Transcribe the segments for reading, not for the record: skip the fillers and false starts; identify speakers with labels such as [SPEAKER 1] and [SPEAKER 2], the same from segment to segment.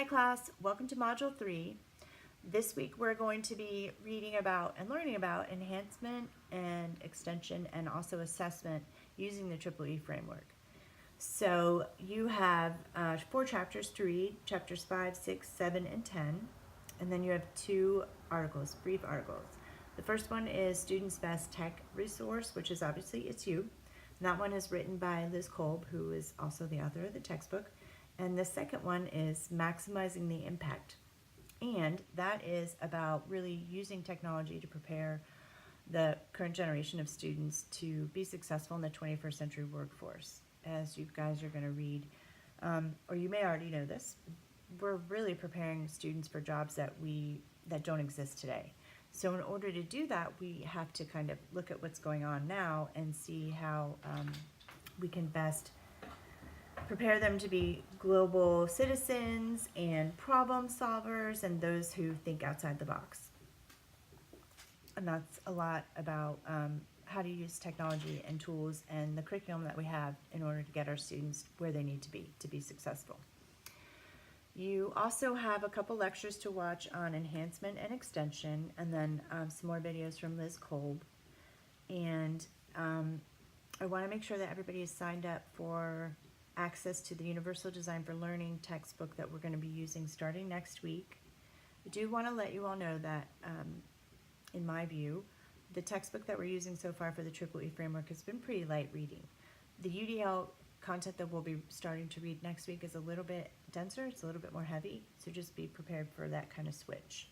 [SPEAKER 1] Hi class, welcome to Module 3. This week we're going to be reading about and learning about enhancement and extension and also assessment using the Triple E framework. So you have 4 chapters to read, chapters 5, 6, 7, and 10. And then you have 2 articles, brief articles. The first one is Students' Best Tech Resource, which is obviously it's you. And that one is written by Liz Kolb, who is also the author of the textbook. And the second one is Maximizing the Impact. And that is about really using technology to prepare the current generation of students to be successful in the 21st century workforce. As you guys are going to read, or you may already know this, we're really preparing students for jobs that don't exist today. So in order to do that, we have to kind of look at what's going on now and see how we can best prepare them to be global citizens and problem solvers and those who think outside the box. And that's a lot about how to use technology and tools and the curriculum that we have in order to get our students where they need to be successful. You also have a couple lectures to watch on enhancement and extension, and then some more videos from Liz Kolb. And I want to make sure that everybody is signed up for access to the Universal Design for Learning textbook that we're going to be using starting next week. I do want to let you all know that, in my view, the textbook that we're using so far for the Triple E framework has been pretty light reading. The UDL content that we'll be starting to read next week is a little bit denser, it's a little bit more heavy, so just be prepared for that kind of switch.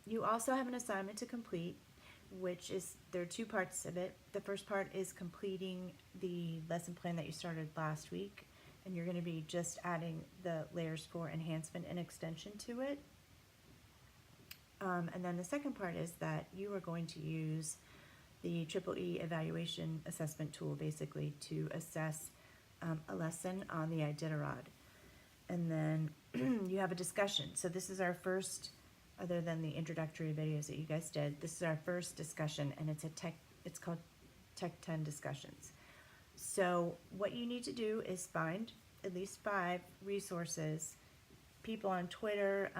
[SPEAKER 1] You also have an assignment to complete, which is, there are 2 parts of it. The first part is completing the lesson plan that you started last week, and you're going to be just adding the layers for enhancement and extension to it. And then the second part is that you are going to use the Triple E evaluation assessment tool basically to assess a lesson on the Iditarod. And then you have a discussion. So this is our first, other than the introductory videos that you guys did, this is our first discussion, and it's called Tech 10 Discussions. So what you need to do is find at least 5 resources. People on Twitter,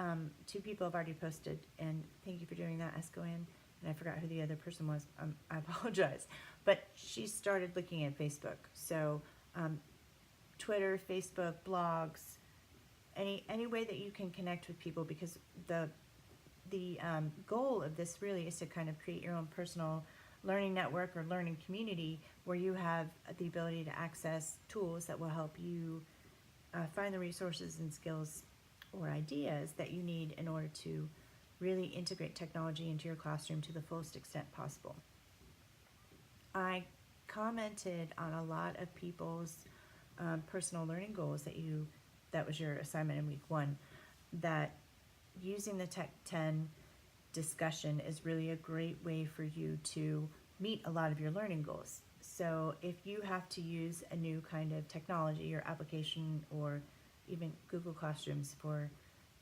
[SPEAKER 1] 2 people have already posted, and thank you for doing that, Escoan. And I forgot who the other person was. I apologize. But she started looking at Facebook. So Twitter, Facebook, blogs, any way that you can connect with people, because the goal of this really is to kind of create your own personal learning network or learning community where you have the ability to access tools that will help you find the resources and skills or ideas that you need in order to really integrate technology into your classroom to the fullest extent possible. I commented on a lot of people's personal learning goals that was your assignment in week 1, that using the Tech 10 discussion is really a great way for you to meet a lot of your learning goals. So if you have to use a new kind of technology or application or even Google Classrooms for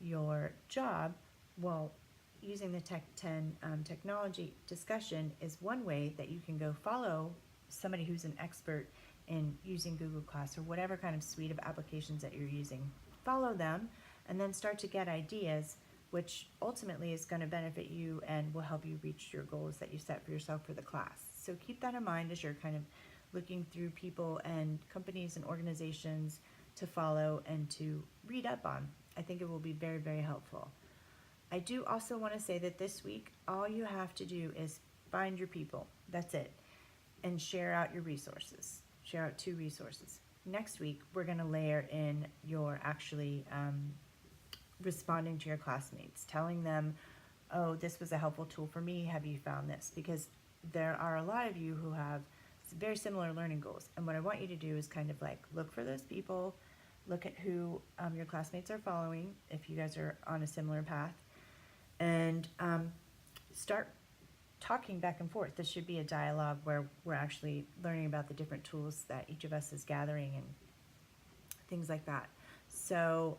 [SPEAKER 1] your job, well, using the Tech 10 technology discussion is one way that you can go follow somebody who's an expert in using Google Class or whatever kind of suite of applications that you're using. Follow them and then start to get ideas, which ultimately is going to benefit you and will help you reach your goals that you set for yourself for the class. So keep that in mind as you're kind of looking through people and companies and organizations to follow and to read up on. I think it will be very, very helpful. I do also want to say that this week, all you have to do is find your people. That's it. And share out your resources. Share out 2 resources. Next week, we're going to layer in your actually responding to your classmates, telling them, oh, this was a helpful tool for me. Have you found this? Because there are a lot of you who have very similar learning goals. And what I want you to do is kind of like look for those people, look at who your classmates are following, if you guys are on a similar path, and start talking back and forth. This should be a dialogue where we're actually learning about the different tools that each of us is gathering and things like that. So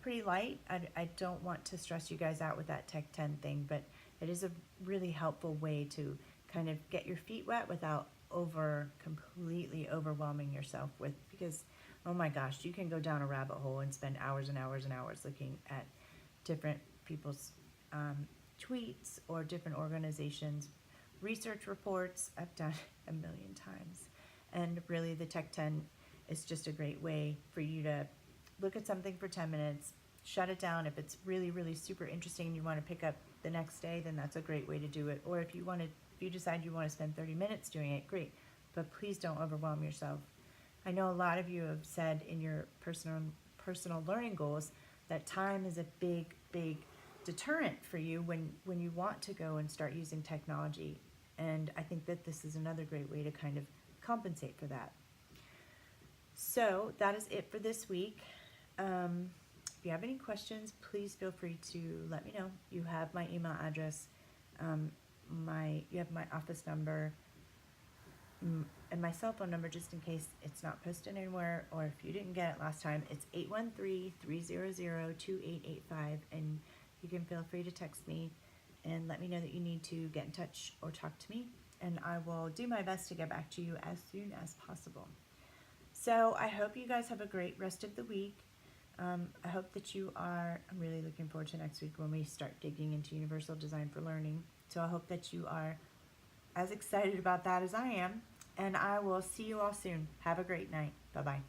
[SPEAKER 1] pretty light. I don't want to stress you guys out with that Tech 10 thing, but it is a really helpful way to kind of get your feet wet without completely overwhelming yourself with, because oh my gosh, you can go down a rabbit hole and spend hours and hours and hours looking at different people's tweets or different organizations' research reports. I've done a million times. And really, the Tech 10 is just a great way for you to look at something for 10 minutes, shut it down. If it's really, really super interesting and you want to pick up the next day, then that's a great way to do it. Or if you decide you want to spend 30 minutes doing it, great. But please don't overwhelm yourself. I know a lot of you have said in your personal learning goals that time is a big, big deterrent for you when you want to go and start using technology. And I think that this is another great way to kind of compensate for that. So that is it for this week. If you have any questions, please feel free to let me know. You have my email address, you have my office number, and my cell phone number, just in case it's not posted anywhere, or if you didn't get it last time, it's 813-300-2885, and you can feel free to text me and let me know that you need to get in touch or talk to me, and I will do my best to get back to you as soon as possible. So I hope you guys have a great rest of the week. I hope that I'm really looking forward to next week when we start digging into Universal Design for Learning. So I hope that you are as excited about that as I am, and I will see you all soon. Have a great night. Bye-bye.